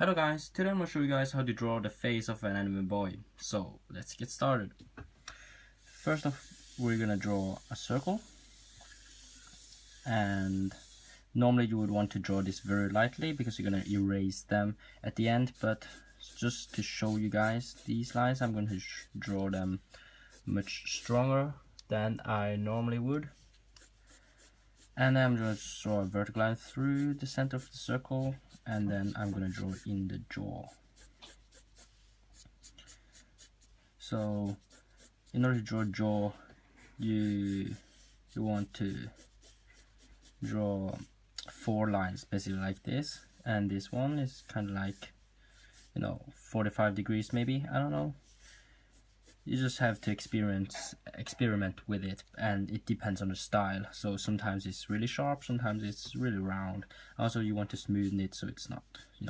Hello guys, today I'm going to show you guys how to draw the face of an anime boy. So let's get started. First off, we're gonna draw a circle, and normally you would want to draw this very lightly because you're gonna erase them at the end, but just to show you guys these lines, I'm going to draw them much stronger than I normally would. And then I'm going to draw a vertical line through the center of the circle, and then I'm going to draw it in the jaw. So in order to draw jaw, you want to draw 4 lines basically like this, and this one is kind of like 45 degrees maybe, I don't know. You just have to experiment with it, and it depends on the style. So sometimes it's really sharp, sometimes it's really round. Also you want to smoothen it so it's not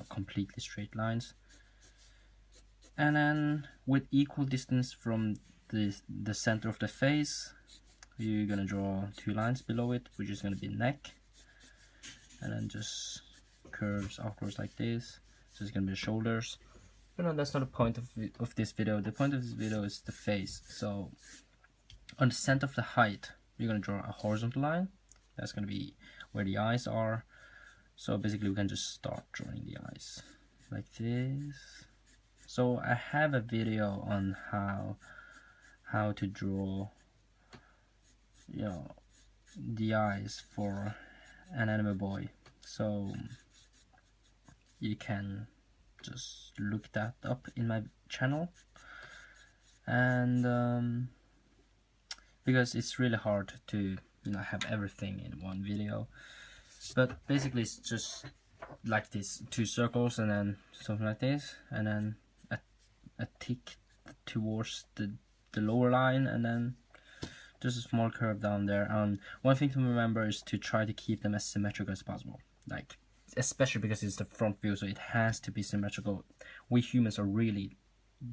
completely straight lines. And then with equal distance from the center of the face, you're gonna draw 2 lines below it, which is gonna be neck, and then just curves outwards like this. So it's gonna be the shoulders. But no, that's not the point of this video. The point of this video is the face. So on the center of the height, you're gonna draw a horizontal line. That's gonna be where the eyes are. So basically we can just start drawing the eyes like this. So I have a video on how to draw the eyes for an anime boy, so you can just look that up in my channel. And because it's really hard to have everything in one video, but basically it's just like this, 2 circles and then something like this, and then a tick towards the lower line, and then just a small curve down there. One thing to remember is to try to keep them as symmetrical as possible, like especially because it's the front view, so it has to be symmetrical. We humans are really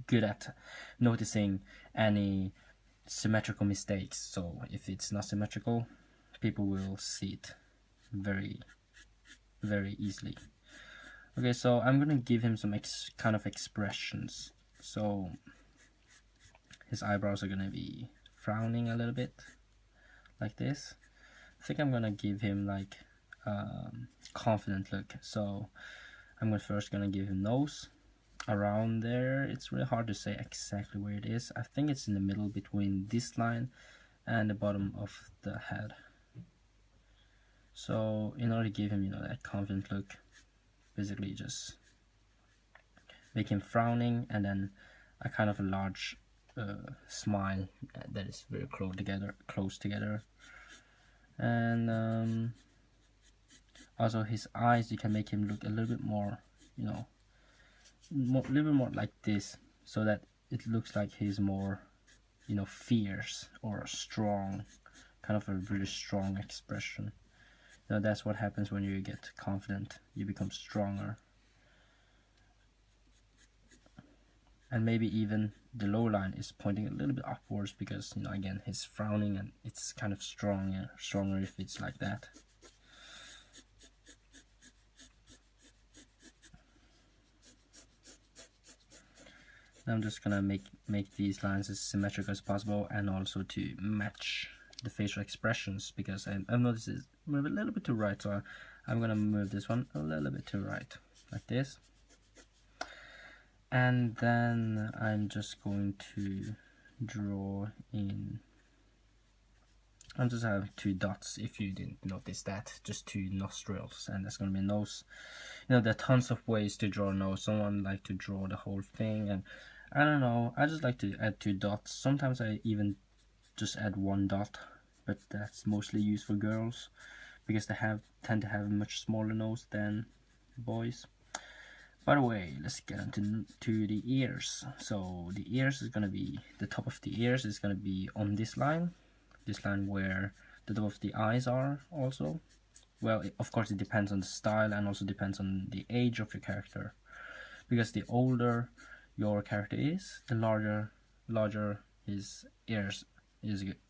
good at noticing any symmetrical mistakes, so if it's not symmetrical, people will see it very easily. Okay, so I'm gonna give him some kind of expressions. So his eyebrows are gonna be frowning a little bit like this. I think I'm gonna give him like confident look. So I'm first gonna give him nose around there. It's really hard to say exactly where it is. I think it's in the middle between this line and the bottom of the head. So in order to give him that confident look, basically just make him frowning, and then a kind of a large smile that is very close together. And also his eyes, you can make him look a little bit more, a little bit more like this, so that it looks like he's more fierce or strong, kind of a really strong expression. That's what happens when you get confident, you become stronger. And maybe even the lower line is pointing a little bit upwards because again, he's frowning, and it's kind of stronger if it's like that. Now I'm just gonna make these lines as symmetrical as possible, and also to match the facial expressions, because I've noticed it's move a little bit to right, so I'm gonna move this one a little bit to right like this. And then I'm just going to draw in, I just have 2 dots, if you didn't notice that, just 2 nostrils, and that's gonna be nose. There are tons of ways to draw a nose. Someone like to draw the whole thing, and I don't know, I just like to add 2 dots. Sometimes I even just add 1 dot, but that's mostly used for girls because they tend to have a much smaller nose than boys. By the way, let's get into the ears. So the ears is gonna be, the top of the ears is gonna be on this line where the top of the eyes are also. Well, of course it depends on the style, and also depends on the age of your character, because the older your character is, the larger his ears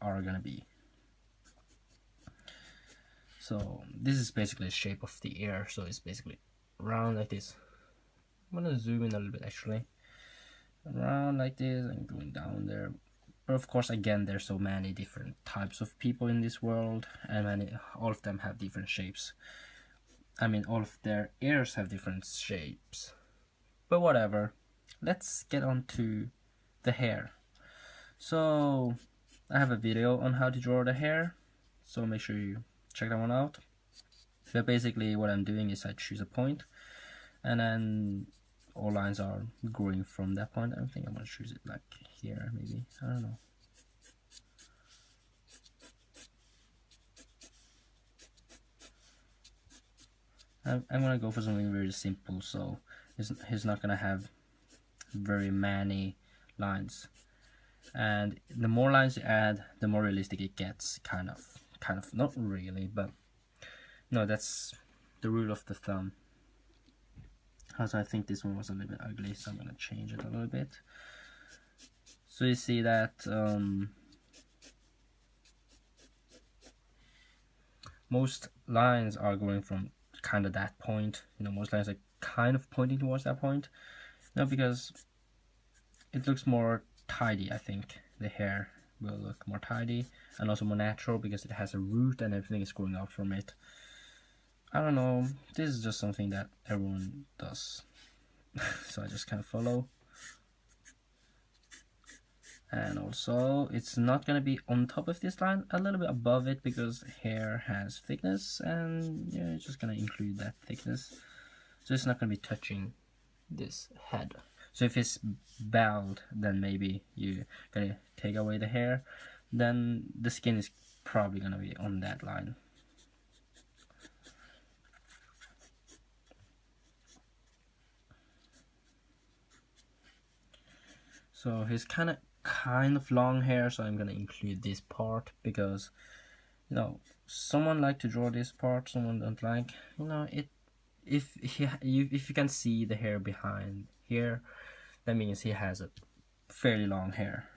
are gonna be. So this is basically the shape of the ear, so it's basically round like this, I'm gonna zoom in a little bit actually. Around like this and going down there. But of course, again, there's so many different types of people in this world, and all of them have different shapes. I mean, all of their ears have different shapes. But whatever. Let's get on to the hair. So, I have a video on how to draw the hair, so make sure you check that one out. But basically what I'm doing is I choose a point, and then all lines are growing from that point. I think I'm gonna choose it like here, maybe, I don't know. I'm gonna go for something very simple, so he's not gonna have very many lines, and the more lines you add, the more realistic it gets, kind of, not really, but no, that's the rule of the thumb. Also, I think this one was a little bit ugly, so I'm gonna change it a little bit. So you see that most lines are going from kind of that point. You know, most lines are kind of pointing towards that point. No, because it looks more tidy. I think the hair will look more tidy and also more natural because it has a root and everything is growing out from it. I don't know, this is just something that everyone does. So I just kind of follow. And also, it's not going to be on top of this line, a little bit above it, because hair has thickness, and yeah, it's just going to include that thickness. So it's not going to be touching this head. So if it's bald, then maybe you're going to take away the hair, then the skin is probably going to be on that line. So he's kind of long hair, so I'm gonna include this part because, you know, someone like to draw this part, someone don't like. You know, if you can see the hair behind here, that means he has a fairly long hair.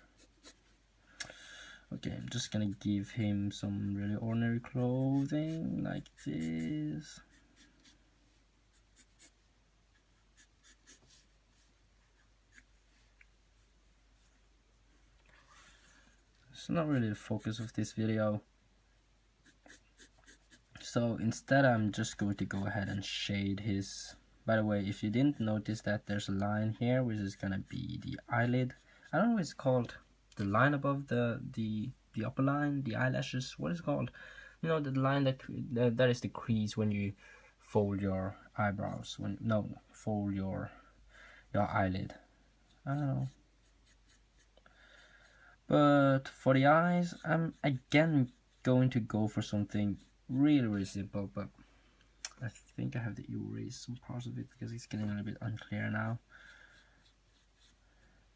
Okay, I'm just gonna give him some really ordinary clothing like this. It's not really the focus of this video. So instead I'm just going to go ahead and shade his... By the way, if you didn't notice that there's a line here, which is gonna be the eyelid. I don't know what it's called. The line above the upper line, the eyelashes, what is it called? You know, the line that is the crease when you fold your eyebrows. Fold your eyelid. I don't know. But for the eyes, I'm again going to go for something really simple, but I think I have to erase some parts of it because it's getting a little bit unclear now.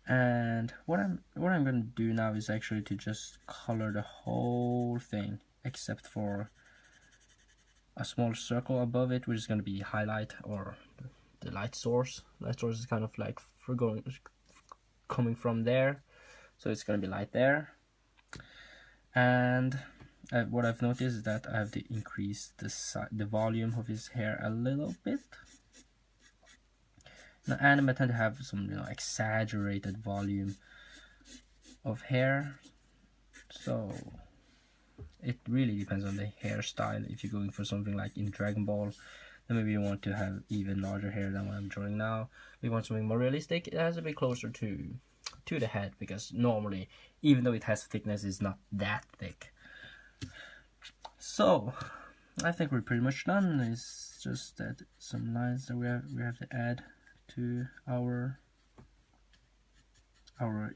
And what I'm gonna do now is actually to just color the whole thing except for a small circle above it, which is gonna be highlight, or the light source. Light source is kind of like coming from there, so it's gonna be light there. And what I've noticed is that I have to increase the volume of his hair a little bit. Now, anime tend to have some, you know, exaggerated volume of hair, so it really depends on the hairstyle. If you're going for something like in Dragon Ball, then maybe you want to have even larger hair than what I'm drawing now. If you want something more realistic, it has to be closer to the head, because normally, even though it has thickness, it's not that thick. So I think we're pretty much done. It's just that some lines that we have to add to our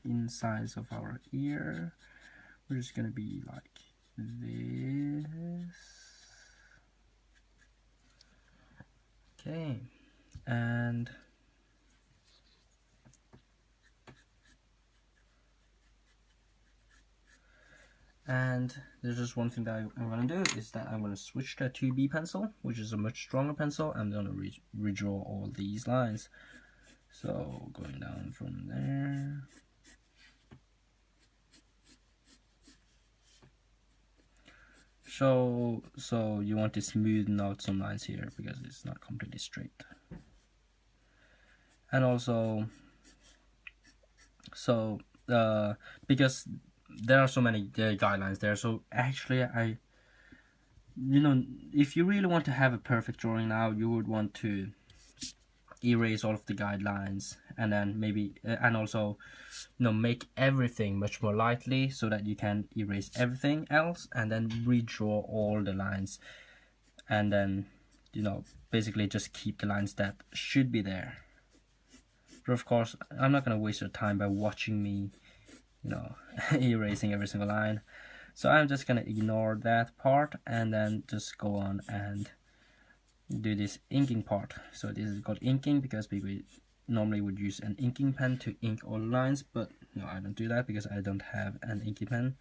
insides of our ear. We're just gonna be like this. Okay, and there's just one thing that I'm gonna do, is that I'm gonna switch to a 2B pencil, which is a much stronger pencil. I'm gonna redraw all these lines. So going down from there. So you want to smoothen out some lines here because it's not completely straight. And also, so because there are so many guidelines there, so actually if you really want to have a perfect drawing now, you would want to erase all of the guidelines, and then maybe and also make everything much more lightly so that you can erase everything else and then redraw all the lines, and then basically just keep the lines that should be there. But of course, I'm not gonna waste your time by watching me erasing every single line, so I'm just gonna ignore that part and then just go on and do this inking part. So this is called inking because people normally would use an inking pen to ink all lines, but no, I don't do that because I don't have an inking pen.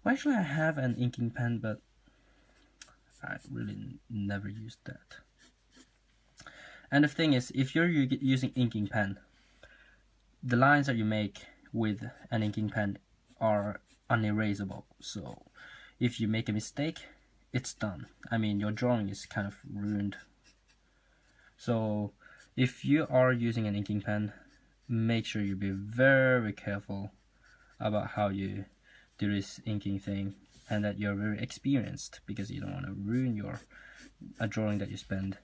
Well, actually I have an inking pen, but I really never used that. And the thing is, if you're using inking pen, the lines that you make with an inking pen are unerasable. So if you make a mistake, it's done. I mean, your drawing is kind of ruined. So if you are using an inking pen, make sure you be very careful about how you do this inking thing, and that you're very experienced, because you don't want to ruin a drawing that you spend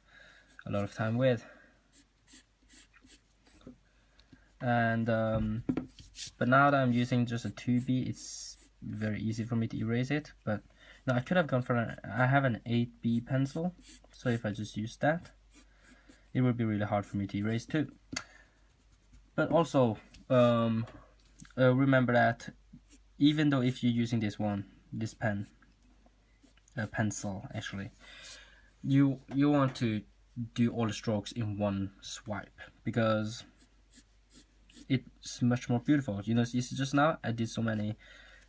a lot of time with. And but now that I'm using just a 2B, it's very easy for me to erase it. But no, I could have gone for I have an 8B pencil, so if I just use that, it would be really hard for me to erase too. But also remember that even though if you're using this pencil actually, you want to do all the strokes in one swipe, because it's much more beautiful. You see just now I did so many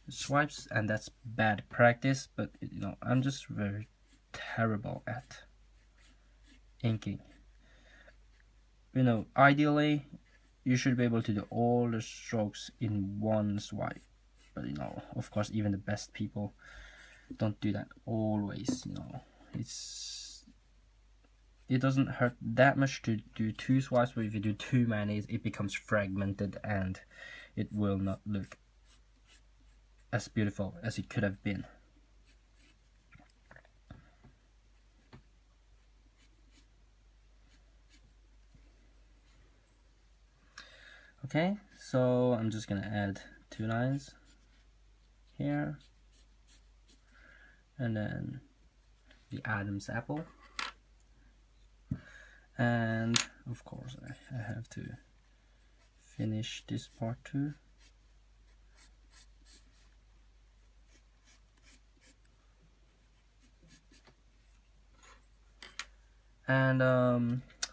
swipes, and that's bad practice, but I'm just very terrible at inking. Ideally you should be able to do all the strokes in one swipe, but of course even the best people don't do that always. It doesn't hurt that much to do 2 swipes, but if you do too many, it becomes fragmented and it will not look as beautiful as it could have been. Okay, so I'm just gonna add 2 lines here, and then the Adam's apple. And of course I have to finish this part too. And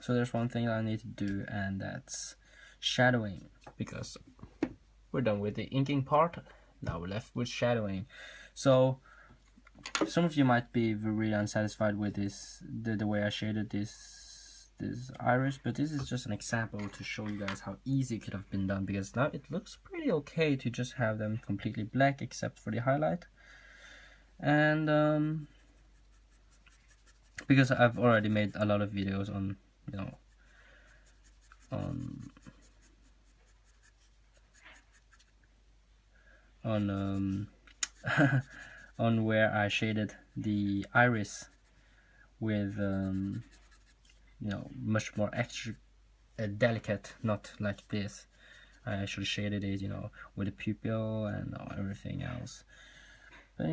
so there's one thing that I need to do, and that's shadowing, because we're done with the inking part. Now we're left with shadowing. So some of you might be really unsatisfied with this, the way I shaded this iris, but this is just an example to show you guys how easy it could have been done, because now it looks pretty okay to just have them completely black except for the highlight. And because I've already made a lot of videos on on where I shaded the iris with much more extra delicate, not like this. I actually shaded it with a pupil and everything else. But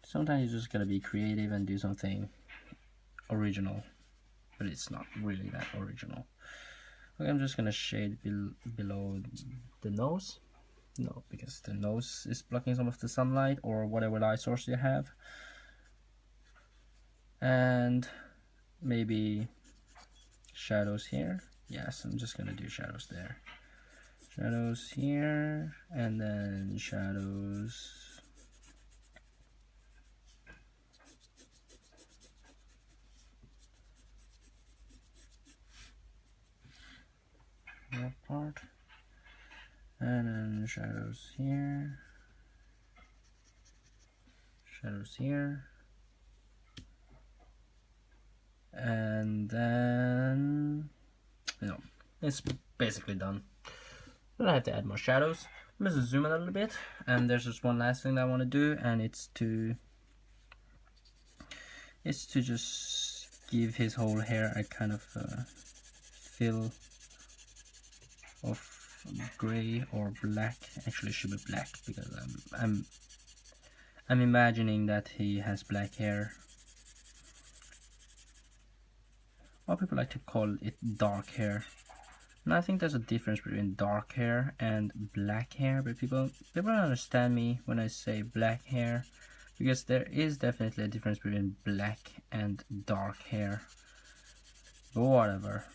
sometimes you just gotta be creative and do something original, but it's not really that original. Okay, I'm just gonna shade below the nose. No, because the nose is blocking some of the sunlight or whatever light source you have. And maybe shadows here. Yes, I'm just gonna do shadows there. Shadows here, and then shadows that part, and then shadows here, shadows here, and then it's basically done. Then I have to add more shadows. I'm just zoom in a little bit, and there's just one last thing that I want to do, and it's to just give his whole hair a kind of fill of gray or black. Actually, it should be black because I'm imagining that he has black hair. Or people like to call it dark hair. And I think there's a difference between dark hair and black hair, but people don't understand me when I say black hair, because there is definitely a difference between black and dark hair. But whatever.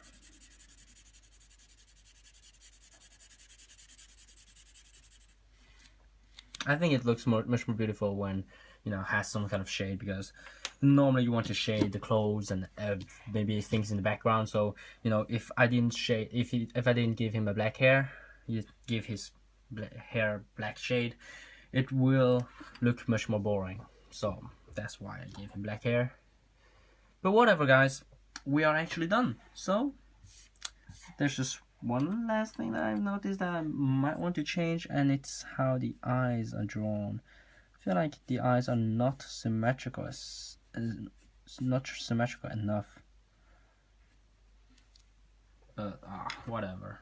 I think it looks much more beautiful when, you know, has some kind of shade, because normally you want to shade the clothes and maybe things in the background. So, you know, if I didn't shade, if I didn't give him a black hair, you give his hair black shade, it will look much more boring. So that's why I gave him black hair. But whatever, guys, we are actually done. So there's just one last thing that I've noticed that I might want to change, and it's how the eyes are drawn. I feel like the eyes are not symmetrical enough. But whatever.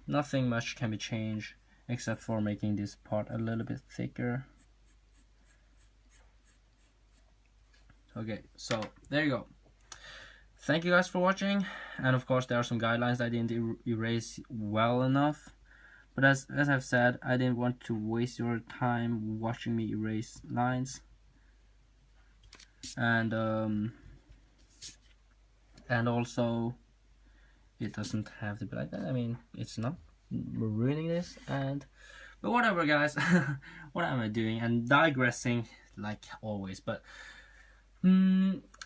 Nothing much can be changed except for making this part a little bit thicker. Okay, so there you go. Thank you guys for watching, and of course there are some guidelines I didn't erase well enough, but as I've said, I didn't want to waste your time watching me erase lines, and also it doesn't have to be like that. I mean, it's not ruining this, but whatever, guys. What am I doing? And digressing like always, but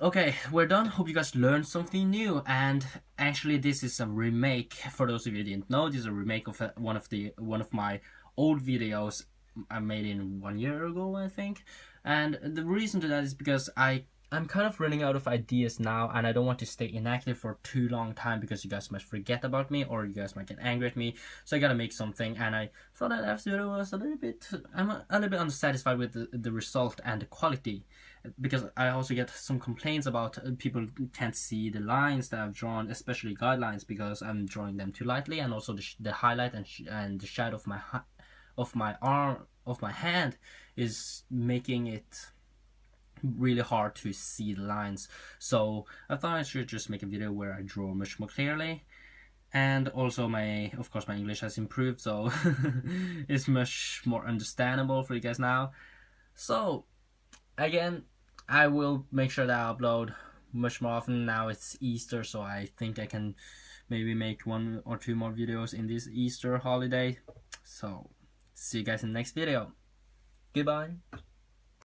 okay, we're done. Hope you guys learned something new. And actually, this is a remake. For those of you who didn't know, this is a remake of one of my old videos I made in 1 year ago, I think. And the reason to that is because I'm kind of running out of ideas now, and I don't want to stay inactive for too long time, because you guys might forget about me, or you guys might get angry at me. So I gotta make something, and I thought that this video was I'm a little bit unsatisfied with the result and the quality, because I also get some complaints about people can't see the lines that I've drawn, especially guidelines, because I'm drawing them too lightly, and also the highlight and the shadow of my hand is making it really hard to see the lines. So I thought I should just make a video where I draw much more clearly, and also of course my English has improved, so it's much more understandable for you guys now. So again, I will make sure that I upload much more often. Now it's Easter, so I think I can maybe make 1 or 2 more videos in this Easter holiday. So see you guys in the next video. Goodbye.